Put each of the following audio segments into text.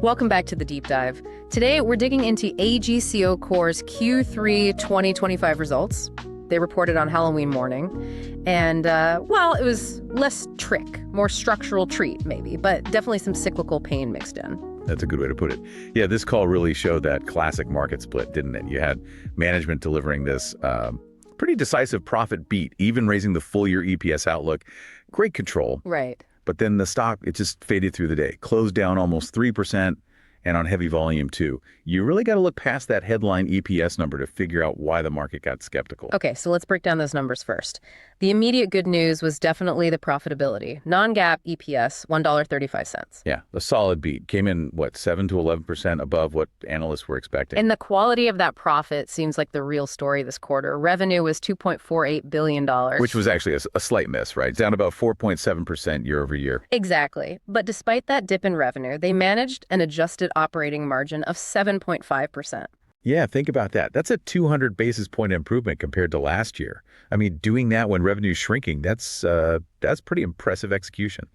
Welcome back to the Deep Dive. Today, we're digging into AGCO Cor's Q3 2025 results. They reported on Halloween morning. And, well, it was less trick, more structural treat, maybe, but definitely some cyclical pain mixed in. That's a good way to put it. Yeah, this call really showed that classic market split, didn't it? You had management delivering this pretty decisive profit beat, even raising the full-year EPS outlook. Great control. Right. But then the stock, it just faded through the day. Closed down almost 3% and on heavy volume too. You really got to look past that headline EPS number to figure out why the market got skeptical. Okay, so let's break down those numbers first. The immediate good news was definitely the profitability. Non-GAAP EPS, $1.35. Yeah, a solid beat. Came in, 7 to 11% above what analysts were expecting. And the quality of that profit seems like the real story this quarter. Revenue was $2.48 billion. Which was actually a slight miss, right? Down about 4.7% year over year. Exactly. But despite that dip in revenue, they managed an adjusted operating margin of 7.5%. Yeah, think about that. That's a 200 basis point improvement compared to last year. I mean, doing that when revenue's shrinking, that's pretty impressive execution.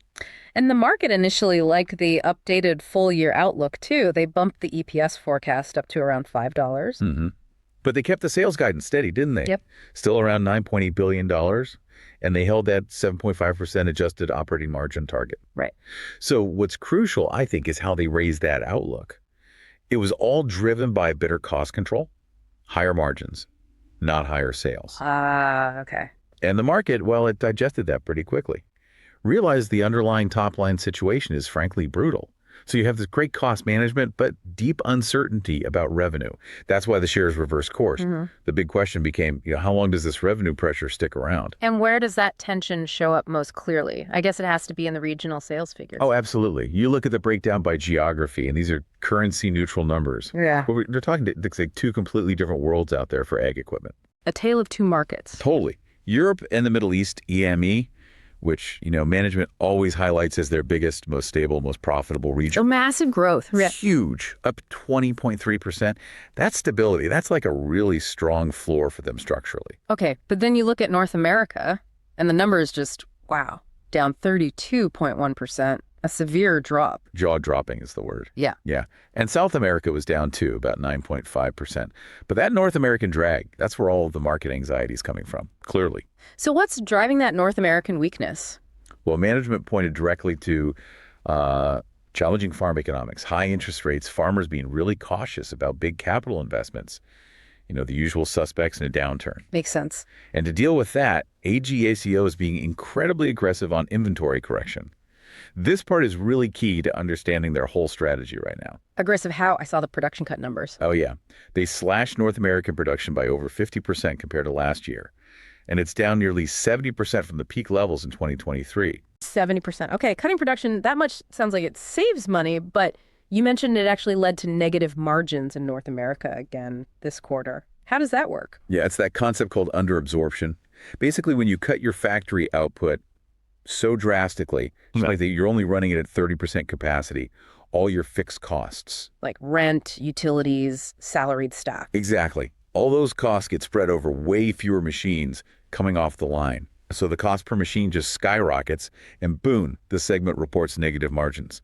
And the market initially liked the updated full-year outlook, too. They bumped the EPS forecast up to around $5. Mm-hmm. But they kept the sales guidance steady, didn't they? Yep. Still around $9.8 billion, and they held that 7.5% adjusted operating margin target. Right. So what's crucial, I think, is how they raised that outlook. It was all driven by better cost control, higher margins, not higher sales. Okay. And the market, well, it digested that pretty quickly. Realized the underlying top-line situation is frankly brutal. So you have this great cost management, but deep uncertainty about revenue. That's why the shares reversed course. Mm-hmm. The big question became, how long does this revenue pressure stick around? And where does that tension show up most clearly? I guess it has to be in the regional sales figures. Oh, absolutely. You look at the breakdown by geography, and these are currency-neutral numbers. Yeah. They're talking to like two completely different worlds out there for ag equipment. A tale of two markets. Totally. Europe and the Middle East, EME, which, management always highlights as their biggest, most stable, most profitable region. So massive growth. Huge, up 20.3%. That's stability. That's like a really strong floor for them structurally. Okay, but then you look at North America, and the number is just, wow, down 32.1%. A severe drop. Jaw-dropping is the word. Yeah. Yeah. And South America was down too, about 9.5%. But that North American drag, that's where all of the market anxiety is coming from, clearly. So what's driving that North American weakness? Well, management pointed directly to challenging farm economics, high interest rates, farmers being really cautious about big capital investments. The usual suspects in a downturn. Makes sense. And to deal with that, AGCO is being incredibly aggressive on inventory correction. This part is really key to understanding their whole strategy right now. Aggressive how? I saw the production cut numbers. Oh, yeah. They slashed North American production by over 50% compared to last year. And it's down nearly 70% from the peak levels in 2023. 70%. Okay, cutting production, that much sounds like it saves money, but you mentioned it actually led to negative margins in North America again this quarter. How does that work? Yeah, it's that concept called under absorption. Basically, when you cut your factory output so drastically, like that you're only running it at 30% capacity, all your fixed costs. Like rent, utilities, salaried staff. Exactly. All those costs get spread over way fewer machines coming off the line. So the cost per machine just skyrockets, and boom, the segment reports negative margins.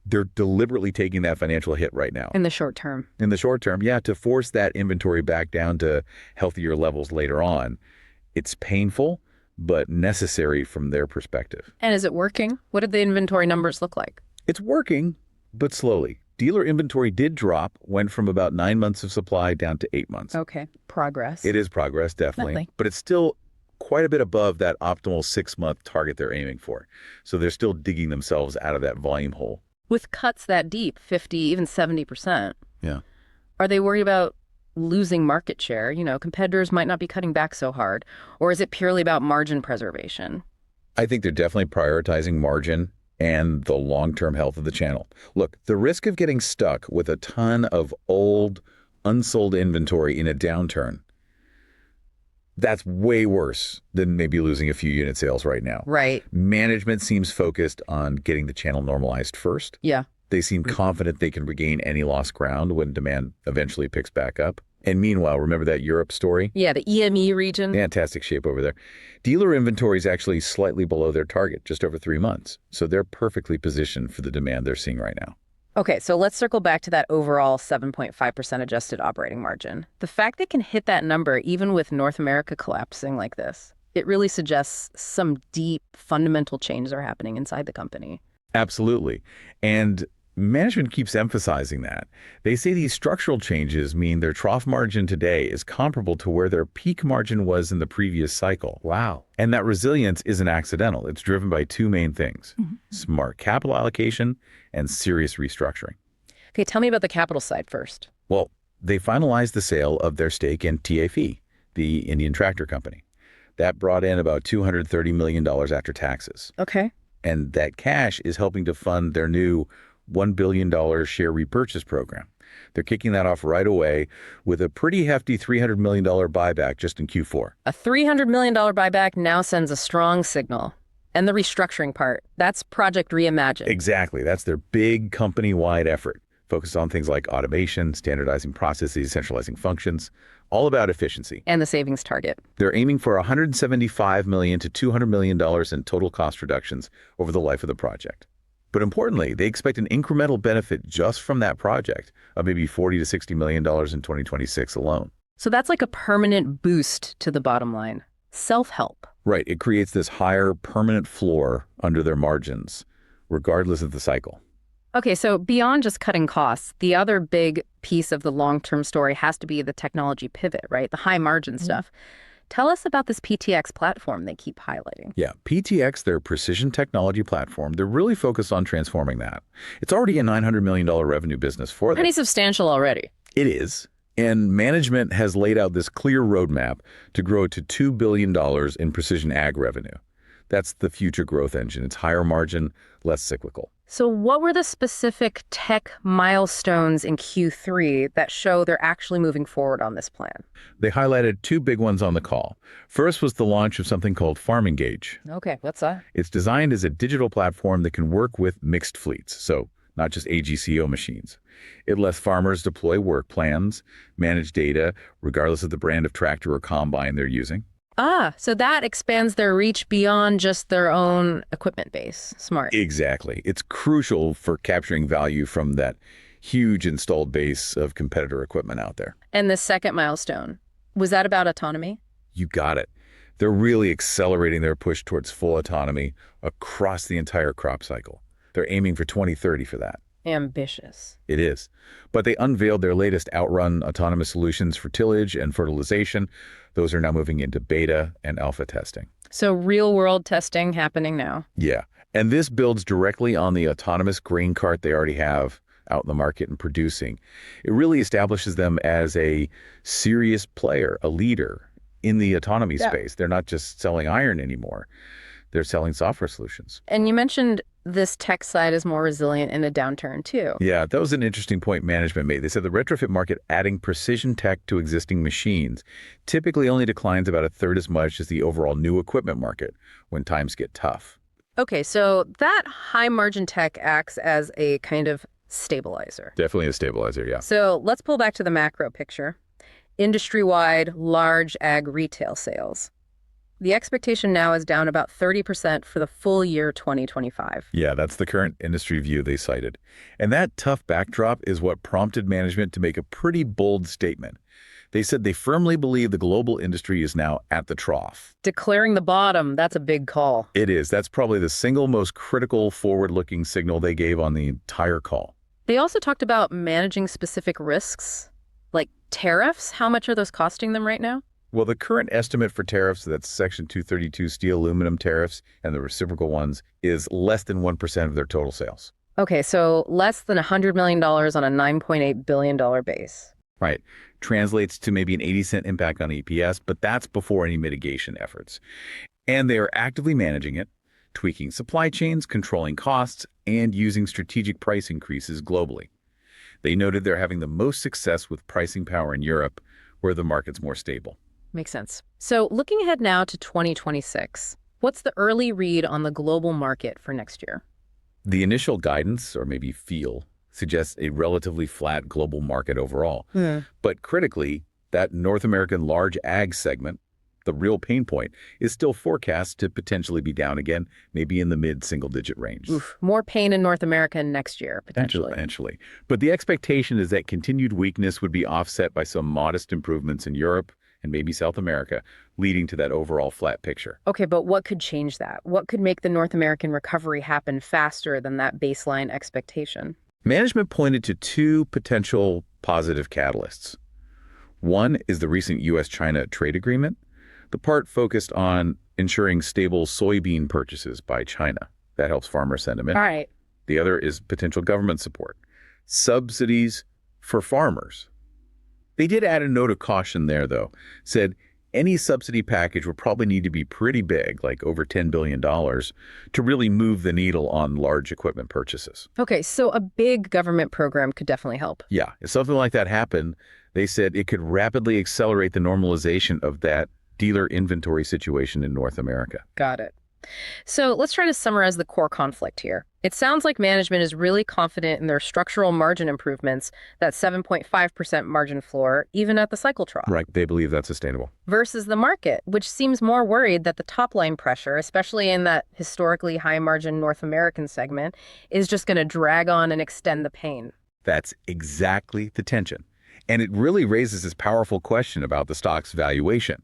They're deliberately taking that financial hit right now. In the short term. In the short term, yeah, to force that inventory back down to healthier levels later on. It's painful, but necessary from their perspective. And is it working? What did the inventory numbers look like? It's working, but slowly. Dealer inventory did drop, went from about 9 months of supply down to 8 months. Okay, progress. It is progress, definitely. But it's still quite a bit above that optimal 6-month target they're aiming for. So they're still digging themselves out of that volume hole. With cuts that deep, 50, even 70%. Yeah. Are they worried about losing market share? Competitors might not be cutting back so hard. Or is it purely about margin preservation? I think they're definitely prioritizing margin and the long-term health of the channel. Look, the risk of getting stuck with a ton of old, unsold inventory in a downturn, that's way worse than maybe losing a few unit sales right now. Right. Management seems focused on getting the channel normalized first. Yeah. They seem confident they can regain any lost ground when demand eventually picks back up. And meanwhile, remember that Europe story? Yeah, the EME region. Fantastic shape over there. Dealer inventory is actually slightly below their target, just over 3 months. So they're perfectly positioned for the demand they're seeing right now. Okay, so let's circle back to that overall 7.5% adjusted operating margin. The fact they can hit that number even with North America collapsing like this, it really suggests some deep fundamental changes are happening inside the company. Absolutely. And management keeps emphasizing that. They say these structural changes mean their trough margin today is comparable to where their peak margin was in the previous cycle. Wow. And that resilience isn't accidental. It's driven by two main things: smart capital allocation and serious restructuring. Okay, tell me about the capital side first. Well, they finalized the sale of their stake in TAF, the Indian tractor company. That brought in about $230 million after taxes. Okay. And that cash is helping to fund their new $1 billion share repurchase program. They're kicking that off right away with a pretty hefty $300 million buyback just in Q4. A $300 million buyback now sends a strong signal. And the restructuring part, that's Project Reimagine. Exactly. That's their big company-wide effort, focused on things like automation, standardizing processes, centralizing functions, all about efficiency. And the savings target. They're aiming for $175 million to $200 million in total cost reductions over the life of the project. But importantly, they expect an incremental benefit just from that project of maybe $40 to $60 million in 2026 alone. So that's like a permanent boost to the bottom line. Self-help. Right. It creates this higher permanent floor under their margins, regardless of the cycle. Okay, so beyond just cutting costs, the other big piece of the long-term story has to be the technology pivot, right? The high margin stuff. Tell us about this PTX platform they keep highlighting. Yeah, PTX, their precision technology platform, they're really focused on transforming that. It's already a $900 million revenue business for them. Pretty substantial already. It is. And management has laid out this clear roadmap to grow it to $2 billion in precision ag revenue. That's the future growth engine. It's higher margin, less cyclical. So what were the specific tech milestones in Q3 that show they're actually moving forward on this plan? They highlighted two big ones on the call. First was the launch of something called Farm Engage. Okay, what's that? It's designed as a digital platform that can work with mixed fleets, so not just AGCO machines. It lets farmers deploy work plans, manage data, regardless of the brand of tractor or combine they're using. Ah, so that expands their reach beyond just their own equipment base. Smart. Exactly. It's crucial for capturing value from that huge installed base of competitor equipment out there. And the second milestone, was that about autonomy? You got it. They're really accelerating their push towards full autonomy across the entire crop cycle. They're aiming for 2030 for that. Ambitious. It is. But they unveiled their latest Outrun autonomous solutions for tillage and fertilization. Those are now moving into beta and alpha testing. So real-world testing happening now. Yeah. And this builds directly on the autonomous grain cart they already have out in the market and producing. It really establishes them as a serious player, a leader in the autonomy space. They're not just selling iron anymore. They're selling software solutions. And you mentioned this tech side is more resilient in a downturn, too. Yeah, that was an interesting point management made. They said the retrofit market adding precision tech to existing machines typically only declines about a third as much as the overall new equipment market when times get tough. Okay, so that high margin tech acts as a kind of stabilizer. Definitely a stabilizer, yeah. So let's pull back to the macro picture. Industry-wide large ag retail sales. The expectation now is down about 30% for the full year 2025. Yeah, that's the current industry view they cited. And that tough backdrop is what prompted management to make a pretty bold statement. They said they firmly believe the global industry is now at the trough. Declaring the bottom, that's a big call. It is. That's probably the single most critical forward-looking signal they gave on the entire call. They also talked about managing specific risks, like tariffs. How much are those costing them right now? Well, the current estimate for tariffs, that's Section 232 steel aluminum tariffs and the reciprocal ones, is less than 1% of their total sales. Okay, so less than $100 million on a $9.8 billion base. Right. Translates to maybe an 80-cent impact on EPS, but that's before any mitigation efforts. And they are actively managing it, tweaking supply chains, controlling costs, and using strategic price increases globally. They noted they're having the most success with pricing power in Europe, where the market's more stable. Makes sense. So looking ahead now to 2026, what's the early read on the global market for next year? The initial guidance, or maybe feel, suggests a relatively flat global market overall. But critically, that North American large ag segment, The real pain point is still forecast to potentially be down again, maybe in the mid-single-digit range. Oof, more pain in North America next year, potentially. Potentially. But the expectation is that continued weakness would be offset by some modest improvements in Europe and maybe South America, leading to that overall flat picture. Okay, but what could change that? What could make the North American recovery happen faster than that baseline expectation? Management pointed to two potential positive catalysts. One is the recent U.S.-China trade agreement, the part focused on ensuring stable soybean purchases by China. That helps farmer sentiment. All right. The other is potential government support, subsidies for farmers. They did add a note of caution there, though, said any subsidy package would probably need to be pretty big, like over $10 billion, to really move the needle on large equipment purchases. Okay, so a big government program could definitely help. Yeah, if something like that happened, they said it could rapidly accelerate the normalization of that dealer inventory situation in North America. Got it. So let's try to summarize the core conflict here. It sounds like management is really confident in their structural margin improvements, that 7.5% margin floor, even at the cycle trough. Right, they believe that's sustainable. Versus the market, which seems more worried that the top line pressure, especially in that historically high margin North American segment, is just going to drag on and extend the pain. That's exactly the tension. And it really raises this powerful question about the stock's valuation.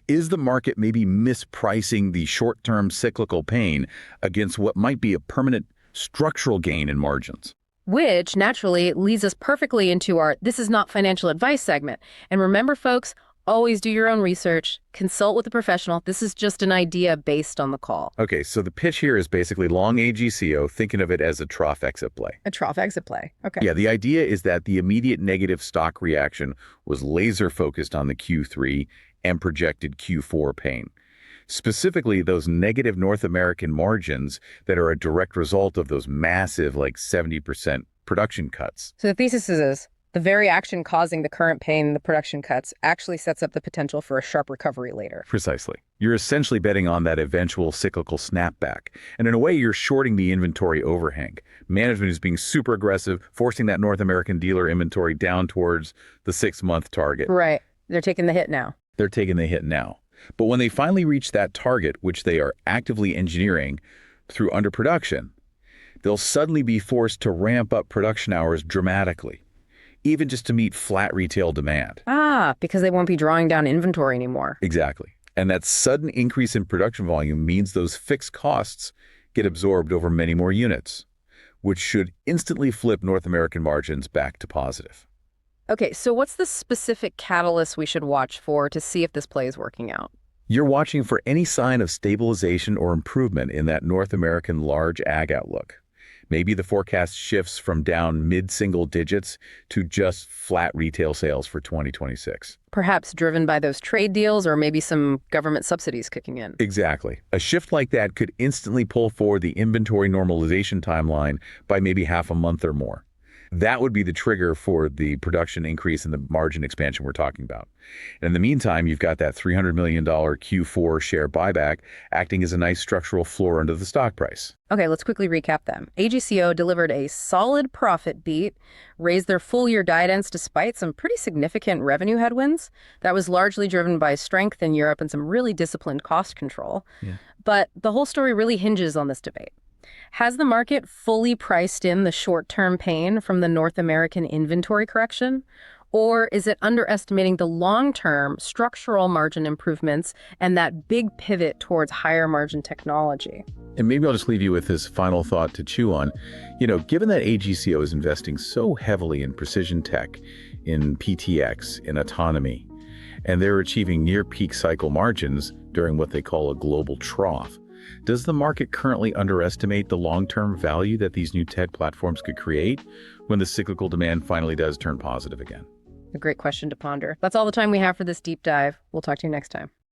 Is the market maybe mispricing the short-term cyclical pain against what might be a permanent structural gain in margins? Which naturally leads us perfectly into our "This is not financial advice" segment. And remember, folks, always do your own research, consult with a professional. This is just an idea based on the call. Okay, so the pitch here is basically long AGCO, thinking of it as a trough exit play. A trough exit play. Okay. Yeah, the idea is that the immediate negative stock reaction was laser focused on the Q3 and projected Q4 pain. Specifically, those negative North American margins that are a direct result of those massive, like 70% production cuts. So the thesis is the very action causing the current pain, the production cuts, actually sets up the potential for a sharp recovery later. Precisely. You're essentially betting on that eventual cyclical snapback. And in a way, you're shorting the inventory overhang. Management is being super aggressive, forcing that North American dealer inventory down towards the 6-month target. Right. They're taking the hit now. They're taking the hit now. But when they finally reach that target, which they are actively engineering through underproduction, they'll suddenly be forced to ramp up production hours dramatically, even just to meet flat retail demand. Because they won't be drawing down inventory anymore. Exactly. And that sudden increase in production volume means those fixed costs get absorbed over many more units, which should instantly flip North American margins back to positive. Okay, so what's the specific catalyst we should watch for to see if this play is working out? You're watching for any sign of stabilization or improvement in that North American large ag outlook. Maybe the forecast shifts from down mid-single digits to just flat retail sales for 2026. Perhaps driven by those trade deals or maybe some government subsidies kicking in. Exactly. A shift like that could instantly pull forward the inventory normalization timeline by maybe half a month or more. That would be the trigger for the production increase and the margin expansion we're talking about. And in the meantime, you've got that $300 million Q4 share buyback acting as a nice structural floor under the stock price. Okay, let's quickly recap them. AGCO delivered a solid profit beat, raised their full-year guidance despite some pretty significant revenue headwinds. That was largely driven by strength in Europe and some really disciplined cost control. Yeah. But the whole story really hinges on this debate. Has the market fully priced in the short-term pain from the North American inventory correction? Or is it underestimating the long-term structural margin improvements and that big pivot towards higher margin technology? And maybe I'll just leave you with this final thought to chew on. Given that AGCO is investing so heavily in precision tech, in PTx, in autonomy, and they're achieving near peak cycle margins during what they call a global trough, does the market currently underestimate the long-term value that these new tech platforms could create when the cyclical demand finally does turn positive again? A great question to ponder. That's all the time we have for this deep dive. We'll talk to you next time.